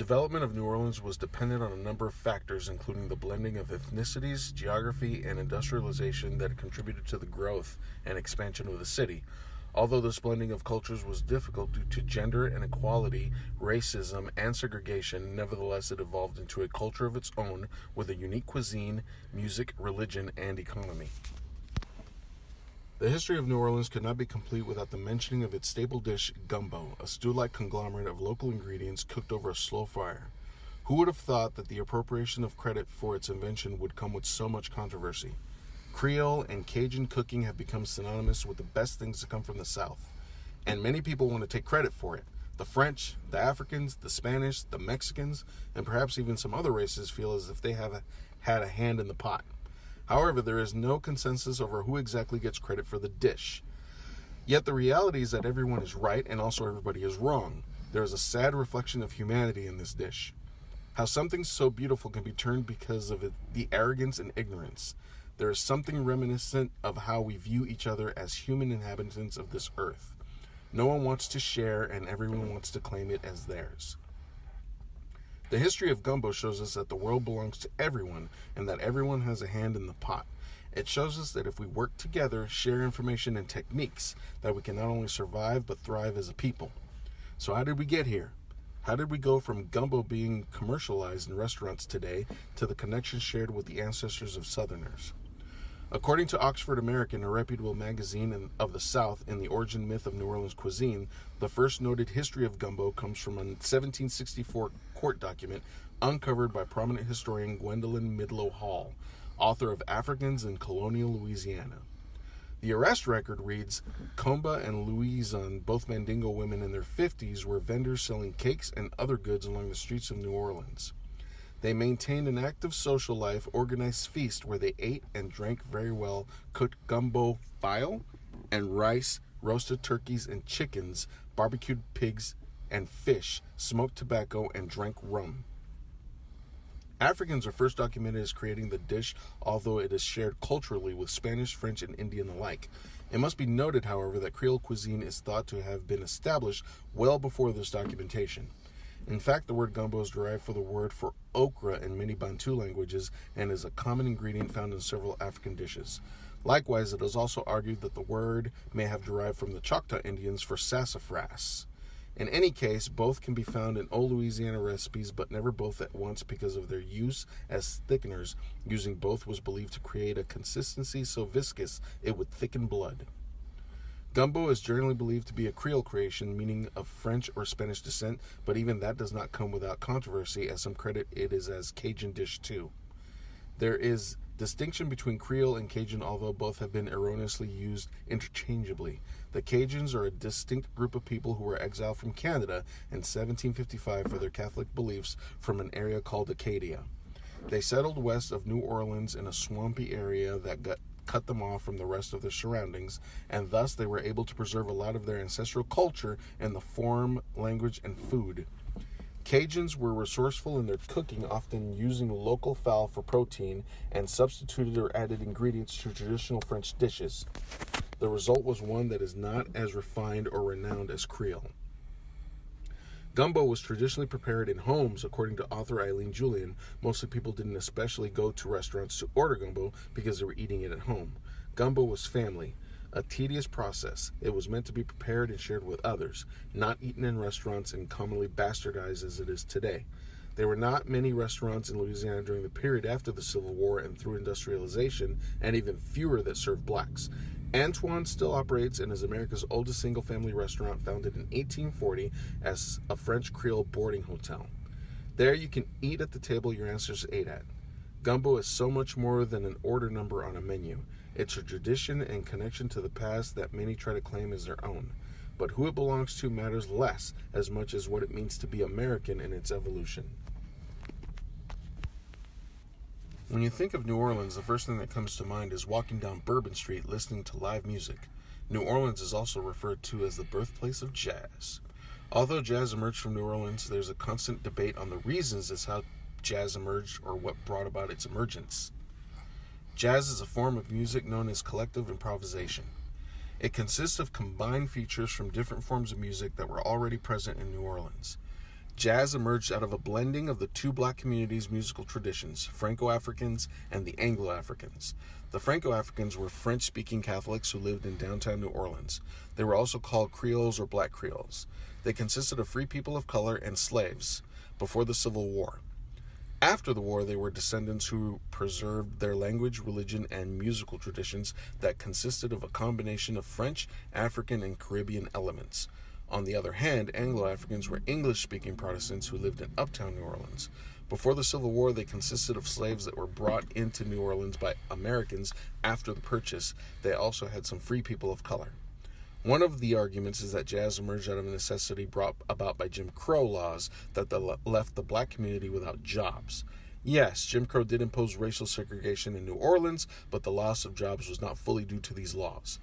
development of New Orleans was dependent on a number of factors, including the blending of ethnicities, geography, and industrialization that contributed to the growth and expansion of the city. Although this blending of cultures was difficult due to gender inequality, racism, and segregation, nevertheless it evolved into a culture of its own with a unique cuisine, music, religion, and economy. The history of New Orleans could not be complete without the mentioning of its staple dish, gumbo, a stew-like conglomerate of local ingredients cooked over a slow fire. Who would have thought that the appropriation of credit for its invention would come with so much controversy? Creole and Cajun cooking have become synonymous with the best things to come from the South, and many people want to take credit for it. The French, the Africans, the Spanish, the Mexicans, and perhaps even some other races feel as if they have had a hand in the pot. However, there is no consensus over who exactly gets credit for the dish. Yet the reality is that everyone is right and also everybody is wrong. There is a sad reflection of humanity in this dish. How something so beautiful can be turned because of the arrogance and ignorance. There is something reminiscent of how we view each other as human inhabitants of this earth. No one wants to share, and everyone wants to claim it as theirs. The history of gumbo shows us that the world belongs to everyone, and that everyone has a hand in the pot. It shows us that if we work together, share information and techniques, that we can not only survive, but thrive as a people. So how did we get here? How did we go from gumbo being commercialized in restaurants today to the connection shared with the ancestors of Southerners? According to Oxford American, a reputable magazine of the South, in the origin myth of New Orleans cuisine, the first noted history of gumbo comes from a 1764 court document uncovered by prominent historian Gwendolyn Midlo Hall, author of Africans in Colonial Louisiana. The arrest record reads, Comba and Louison, both Mandingo women in their 50s, were vendors selling cakes and other goods along the streets of New Orleans. They maintained an active social life, organized feast where they ate and drank very well, cooked gumbo file and rice, roasted turkeys and chickens, barbecued pigs and fish, smoked tobacco, and drank rum. Africans are first documented as creating the dish, although it is shared culturally with Spanish, French, and Indian alike. It must be noted, however, that Creole cuisine is thought to have been established well before this documentation. In fact, the word gumbo is derived from the word for okra in many Bantu languages and is a common ingredient found in several African dishes. Likewise, it is also argued that the word may have derived from the Choctaw Indians for sassafras. In any case, both can be found in old Louisiana recipes, but never both at once because of their use as thickeners. Using both was believed to create a consistency so viscous it would thicken blood. Gumbo is generally believed to be a Creole creation, meaning of French or Spanish descent, but even that does not come without controversy, as some credit it is as Cajun dish too. There is distinction between Creole and Cajun, although both have been erroneously used interchangeably. The Cajuns are a distinct group of people who were exiled from Canada in 1755 for their Catholic beliefs from an area called Acadia. They settled west of New Orleans in a swampy area that cut them off from the rest of their surroundings, and thus they were able to preserve a lot of their ancestral culture in the form, language, and food. Cajuns were resourceful in their cooking, often using local fowl for protein, and substituted or added ingredients to traditional French dishes. The result was one that is not as refined or renowned as Creole. Gumbo was traditionally prepared in homes, according to author Eileen Julian. Mostly people didn't especially go to restaurants to order gumbo because they were eating it at home. Gumbo was family, a tedious process. It was meant to be prepared and shared with others, not eaten in restaurants and commonly bastardized as it is today. There were not many restaurants in Louisiana during the period after the Civil War and through industrialization, and even fewer that served blacks. Antoine still operates and is America's oldest single-family restaurant, founded in 1840 as a French Creole boarding hotel. There you can eat at the table your ancestors ate at. Gumbo is so much more than an order number on a menu. It's a tradition and connection to the past that many try to claim as their own. But who it belongs to matters less as much as what it means to be American in its evolution. When you think of New Orleans, the first thing that comes to mind is walking down Bourbon Street listening to live music. New Orleans is also referred to as the birthplace of jazz. Although jazz emerged from New Orleans, there's a constant debate on the reasons as how jazz emerged or what brought about its emergence. Jazz is a form of music known as collective improvisation. It consists of combined features from different forms of music that were already present in New Orleans. Jazz emerged out of a blending of the two black communities' musical traditions, Franco-Africans and the Anglo-Africans. The Franco-Africans were French-speaking Catholics who lived in downtown New Orleans. They were also called Creoles or Black Creoles. They consisted of free people of color and slaves before the Civil War. After the war, they were descendants who preserved their language, religion, and musical traditions that consisted of a combination of French, African, and Caribbean elements. On the other hand, Anglo-Africans were English-speaking Protestants who lived in uptown New Orleans. Before the Civil War, they consisted of slaves that were brought into New Orleans by Americans after the purchase. They also had some free people of color. One of the arguments is that jazz emerged out of a necessity brought about by Jim Crow laws that left the black community without jobs. Yes, Jim Crow did impose racial segregation in New Orleans, but the loss of jobs was not fully due to these laws.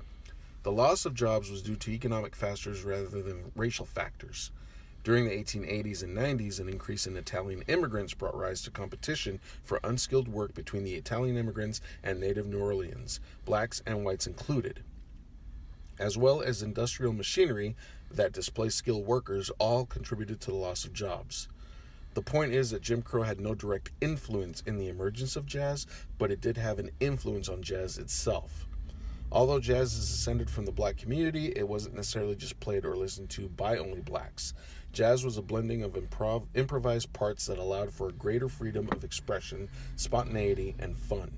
The loss of jobs was due to economic factors rather than racial factors. During the 1880s and 90s, an increase in Italian immigrants brought rise to competition for unskilled work between the Italian immigrants and native New Orleans, blacks and whites included, as well as industrial machinery that displaced skilled workers, all contributed to the loss of jobs. The point is that Jim Crow had no direct influence in the emergence of jazz, but it did have an influence on jazz itself. Although jazz is descended from the black community, it wasn't necessarily just played or listened to by only blacks. Jazz was a blending of improvised parts that allowed for a greater freedom of expression, spontaneity, and fun.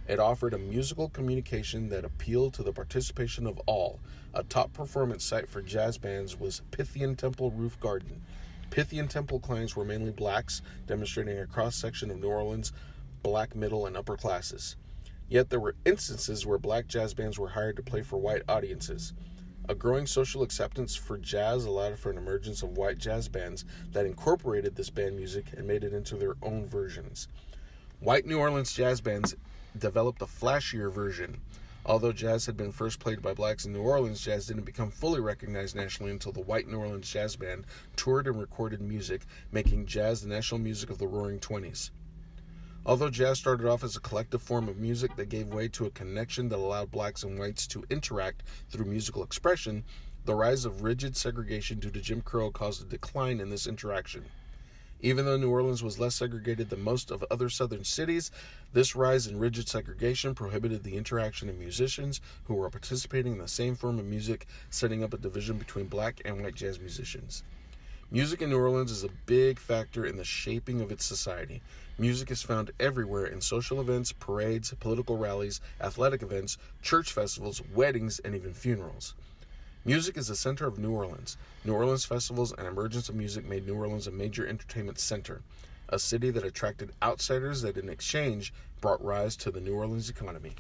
It offered a musical communication that appealed to the participation of all. A top performance site for jazz bands was Pythian Temple Roof Garden. Pythian Temple clients were mainly blacks, demonstrating a cross-section of New Orleans' black middle and upper classes. Yet there were instances where black jazz bands were hired to play for white audiences. A growing social acceptance for jazz allowed for an emergence of white jazz bands that incorporated this band music and made it into their own versions. White New Orleans jazz bands developed a flashier version. Although jazz had been first played by blacks in New Orleans, jazz didn't become fully recognized nationally until the White New Orleans Jazz Band toured and recorded music, making jazz the national music of the Roaring Twenties. Although jazz started off as a collective form of music that gave way to a connection that allowed blacks and whites to interact through musical expression, the rise of rigid segregation due to Jim Crow caused a decline in this interaction. Even though New Orleans was less segregated than most of other southern cities, this rise in rigid segregation prohibited the interaction of musicians who were participating in the same form of music, setting up a division between black and white jazz musicians. Music in New Orleans is a big factor in the shaping of its society. Music is found everywhere in social events, parades, political rallies, athletic events, church festivals, weddings, and even funerals. Music is the center of New Orleans. New Orleans festivals and emergence of music made New Orleans a major entertainment center, a city that attracted outsiders that in exchange brought rise to the New Orleans economy.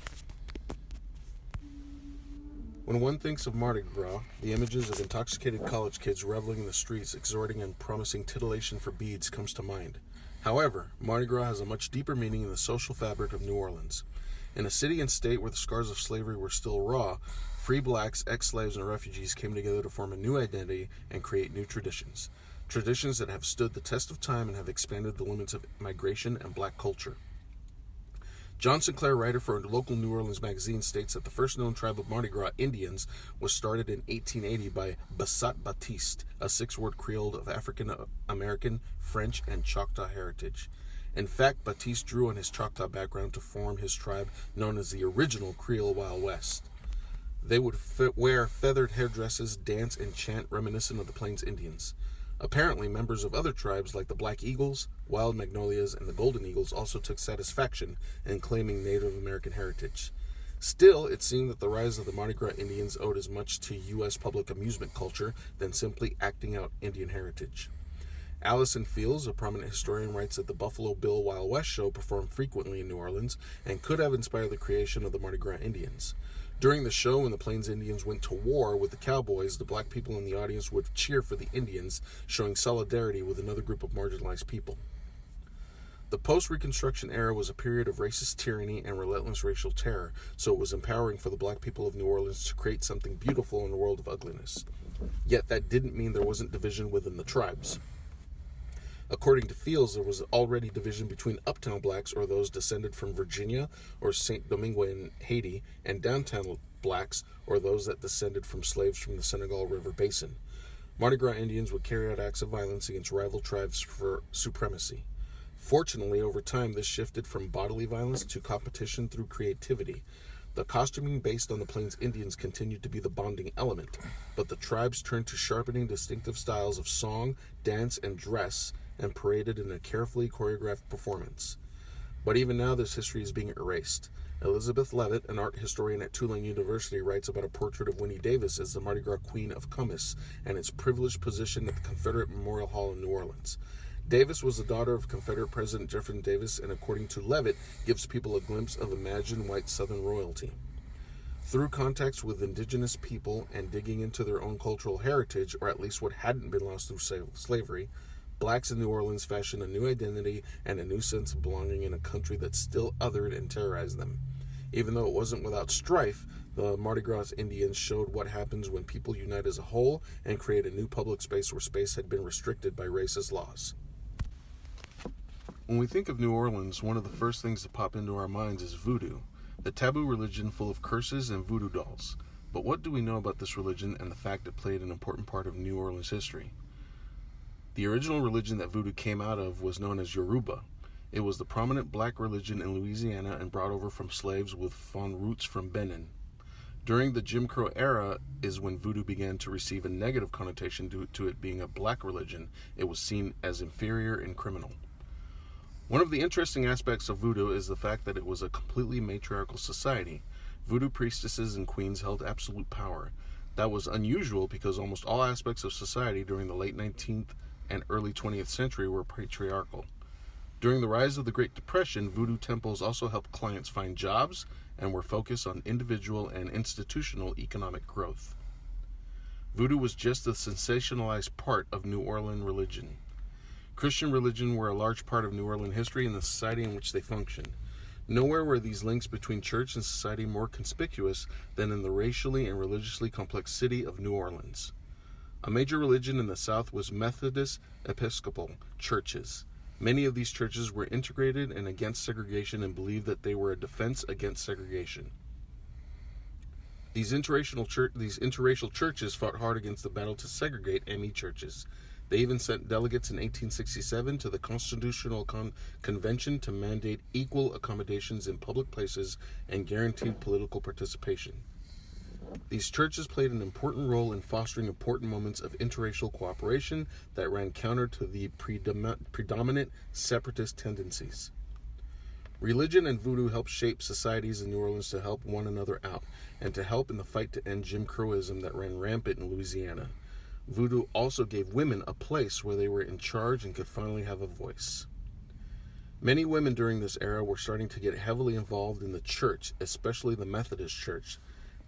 When one thinks of Mardi Gras, the images of intoxicated college kids reveling in the streets, exhorting and promising titillation for beads comes to mind. However, Mardi Gras has a much deeper meaning in the social fabric of New Orleans. In a city and state where the scars of slavery were still raw, free blacks, ex-slaves, and refugees came together to form a new identity and create new traditions. Traditions that have stood the test of time and have expanded the limits of migration and black culture. John Sinclair, writer for a local New Orleans magazine, states that the first known tribe of Mardi Gras Indians was started in 1880 by Basat Baptiste, a six-word Creole of African-American, French, and Choctaw heritage. In fact, Baptiste drew on his Choctaw background to form his tribe known as the original Creole Wild West. They would wear feathered hairdresses, dance, and chant reminiscent of the Plains Indians. Apparently, members of other tribes like the Black Eagles, Wild Magnolias, and the Golden Eagles also took satisfaction in claiming Native American heritage. Still, it seemed that the rise of the Mardi Gras Indians owed as much to U.S. public amusement culture than simply acting out Indian heritage. Allison Fields, a prominent historian, writes that the Buffalo Bill Wild West show performed frequently in New Orleans and could have inspired the creation of the Mardi Gras Indians. During the show, when the Plains Indians went to war with the cowboys, the black people in the audience would cheer for the Indians, showing solidarity with another group of marginalized people. The post-Reconstruction era was a period of racist tyranny and relentless racial terror, so it was empowering for the black people of New Orleans to create something beautiful in a world of ugliness. Yet that didn't mean there wasn't division within the tribes. According to Fields, there was already division between uptown blacks, or those descended from Virginia or Saint Domingue in Haiti, and downtown blacks, or those that descended from slaves from the Senegal River Basin. Mardi Gras Indians would carry out acts of violence against rival tribes for supremacy. Fortunately, over time, this shifted from bodily violence to competition through creativity. The costuming based on the Plains Indians continued to be the bonding element, but the tribes turned to sharpening distinctive styles of song, dance, and dress, and paraded in a carefully choreographed performance. But even now, this history is being erased. Elizabeth Levitt, an art historian at Tulane University, writes about a portrait of Winnie Davis as the Mardi Gras Queen of Cumis and its privileged position at the Confederate Memorial Hall in New Orleans. Davis was the daughter of Confederate President Jefferson Davis, and according to Levitt, gives people a glimpse of imagined white Southern royalty. Through contacts with indigenous people and digging into their own cultural heritage, or at least what hadn't been lost through slavery, blacks in New Orleans fashioned a new identity and a new sense of belonging in a country that still othered and terrorized them. Even though it wasn't without strife, the Mardi Gras Indians showed what happens when people unite as a whole and create a new public space where space had been restricted by racist laws. When we think of New Orleans, one of the first things to pop into our minds is voodoo, the taboo religion full of curses and voodoo dolls. But what do we know about this religion and the fact it played an important part of New Orleans history? The original religion that voodoo came out of was known as Yoruba. It was the prominent black religion in Louisiana and brought over from slaves with found roots from Benin. During the Jim Crow era is when voodoo began to receive a negative connotation due to it being a black religion. It was seen as inferior and criminal. One of the interesting aspects of voodoo is the fact that it was a completely matriarchal society. Voodoo priestesses and queens held absolute power. That was unusual because almost all aspects of society during the late 19th and early 20th century were patriarchal. During the rise of the Great Depression, voodoo temples also helped clients find jobs and were focused on individual and institutional economic growth. Voodoo was just the sensationalized part of New Orleans religion. Christian religion were a large part of New Orleans history and the society in which they functioned. Nowhere were these links between church and society more conspicuous than in the racially and religiously complex city of New Orleans. A major religion in the South was Methodist Episcopal churches. Many of these churches were integrated and against segregation and believed that they were a defense against segregation. These interracial churches fought hard against the battle to segregate ME churches. They even sent delegates in 1867 to the Constitutional Convention to mandate equal accommodations in public places and guaranteed political participation. These churches played an important role in fostering important moments of interracial cooperation that ran counter to the predominant separatist tendencies. Religion and voodoo helped shape societies in New Orleans to help one another out and to help in the fight to end Jim Crowism that ran rampant in Louisiana. Voodoo also gave women a place where they were in charge and could finally have a voice. Many women during this era were starting to get heavily involved in the church, especially the Methodist Church.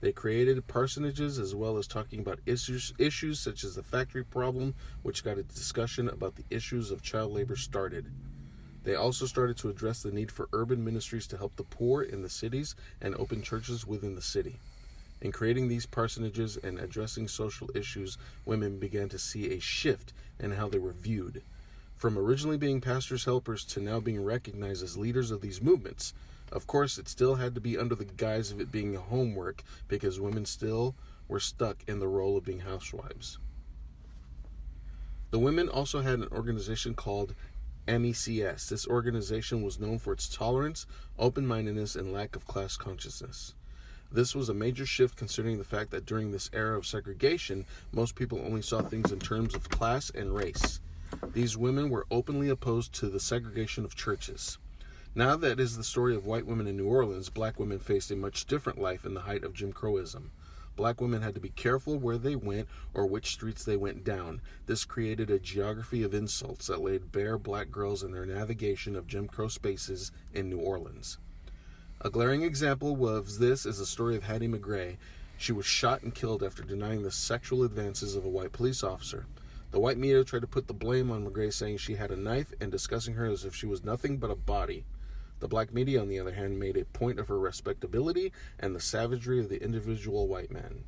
They created parsonages as well as talking about issues such as the factory problem, which got a discussion about the issues of child labor started. They also started to address the need for urban ministries to help the poor in the cities and open churches within the city. In creating these parsonages and addressing social issues, women began to see a shift in how they were viewed. From originally being pastors' helpers to now being recognized as leaders of these movements. Of course, it still had to be under the guise of it being homework because women still were stuck in the role of being housewives. The women also had an organization called MECS. This organization was known for its tolerance, open-mindedness, and lack of class consciousness. This was a major shift considering the fact that during this era of segregation, most people only saw things in terms of class and race. These women were openly opposed to the segregation of churches. Now that is the story of white women in New Orleans, black women faced a much different life in the height of Jim Crowism. Black women had to be careful where they went or which streets they went down. This created a geography of insults that laid bare black girls in their navigation of Jim Crow spaces in New Orleans. A glaring example of this is the story of Hattie McRae. She was shot and killed after denying the sexual advances of a white police officer. The white media tried to put the blame on McRae, saying she had a knife and discussing her as if she was nothing but a body. The black media, on the other hand, made a point of her respectability and the savagery of the individual white man.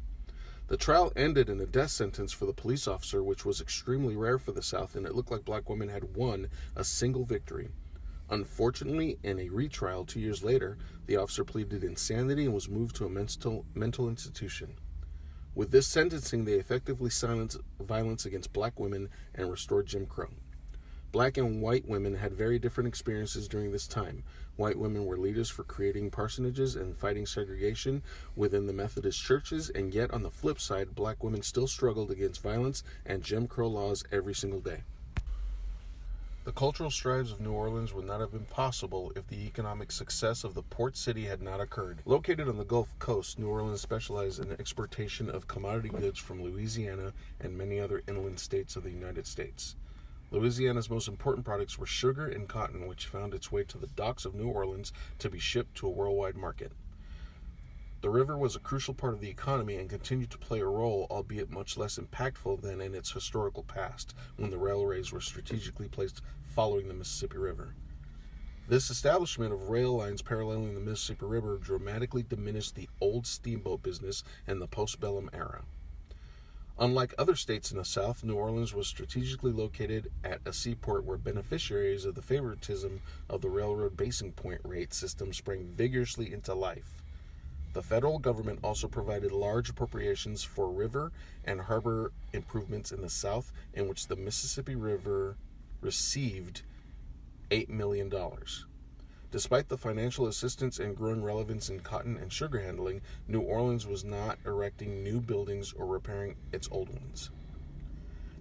The trial ended in a death sentence for the police officer, which was extremely rare for the South, and it looked like black women had won a single victory. Unfortunately, in a retrial 2 years later, the officer pleaded insanity and was moved to a mental institution. With this sentencing, they effectively silenced violence against black women and restored Jim Crow. Black and white women had very different experiences during this time. White women were leaders for creating parsonages and fighting segregation within the Methodist churches, and yet on the flip side, black women still struggled against violence and Jim Crow laws every single day. The cultural strides of New Orleans would not have been possible if the economic success of the port city had not occurred. Located on the Gulf Coast, New Orleans specialized in the exportation of commodity goods from Louisiana and many other inland states of the United States. Louisiana's most important products were sugar and cotton, which found its way to the docks of New Orleans to be shipped to a worldwide market. The river was a crucial part of the economy and continued to play a role, albeit much less impactful than in its historical past, when the railways were strategically placed following the Mississippi River. This establishment of rail lines paralleling the Mississippi River dramatically diminished the old steamboat business in the postbellum era. Unlike other states in the South, New Orleans was strategically located at a seaport where beneficiaries of the favoritism of the railroad basing point rate system sprang vigorously into life. The federal government also provided large appropriations for river and harbor improvements in the South, in which the Mississippi River received $8 million. Despite the financial assistance and growing relevance in cotton and sugar handling, New Orleans was not erecting new buildings or repairing its old ones.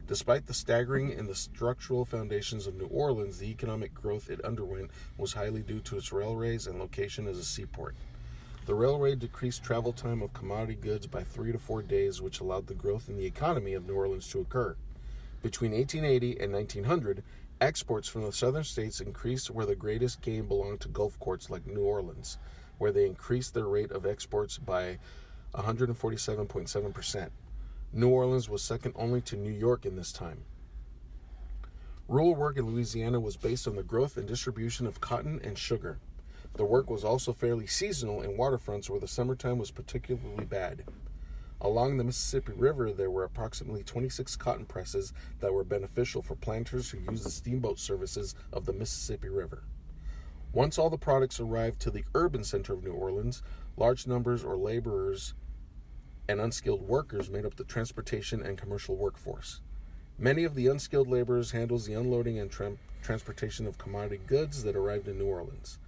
Despite the staggering in the structural foundations of New Orleans, the economic growth it underwent was highly due to its railways and location as a seaport. The railway decreased travel time of commodity goods by 3 to 4 days, which allowed the growth in the economy of New Orleans to occur. Between 1880 and 1900, exports from the southern states increased, where the greatest gain belonged to Gulf ports like New Orleans, where they increased their rate of exports by 147.7%. New Orleans was second only to New York in this time. Rural work in Louisiana was based on the growth and distribution of cotton and sugar. The work was also fairly seasonal in waterfronts where the summertime was particularly bad. Along the Mississippi River, there were approximately 26 cotton presses that were beneficial for planters who used the steamboat services of the Mississippi River. Once all the products arrived to the urban center of New Orleans, large numbers of laborers and unskilled workers made up the transportation and commercial workforce. Many of the unskilled laborers handled the unloading and transportation of commodity goods that arrived in New Orleans.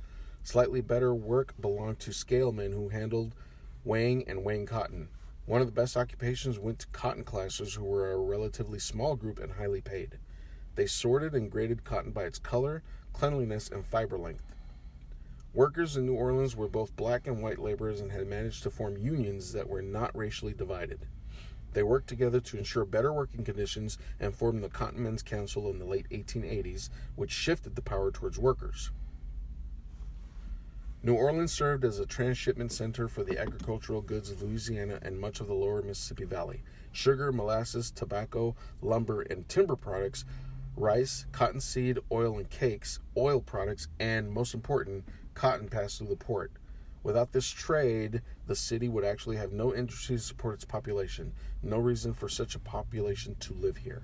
Slightly better work belonged to scalemen who handled weighing and weighing cotton. One of the best occupations went to cotton classers, who were a relatively small group and highly paid. They sorted and graded cotton by its color, cleanliness, and fiber length. Workers in New Orleans were both black and white laborers and had managed to form unions that were not racially divided. They worked together to ensure better working conditions and formed the Cotton Men's Council in the late 1880s, which shifted the power towards workers. New Orleans served as a transshipment center for the agricultural goods of Louisiana and much of the lower Mississippi Valley. Sugar, molasses, tobacco, lumber, and timber products, rice, cottonseed, oil and cakes, oil products, and, most important, cotton passed through the port. Without this trade, the city would actually have no industry to support its population. No reason for such a population to live here.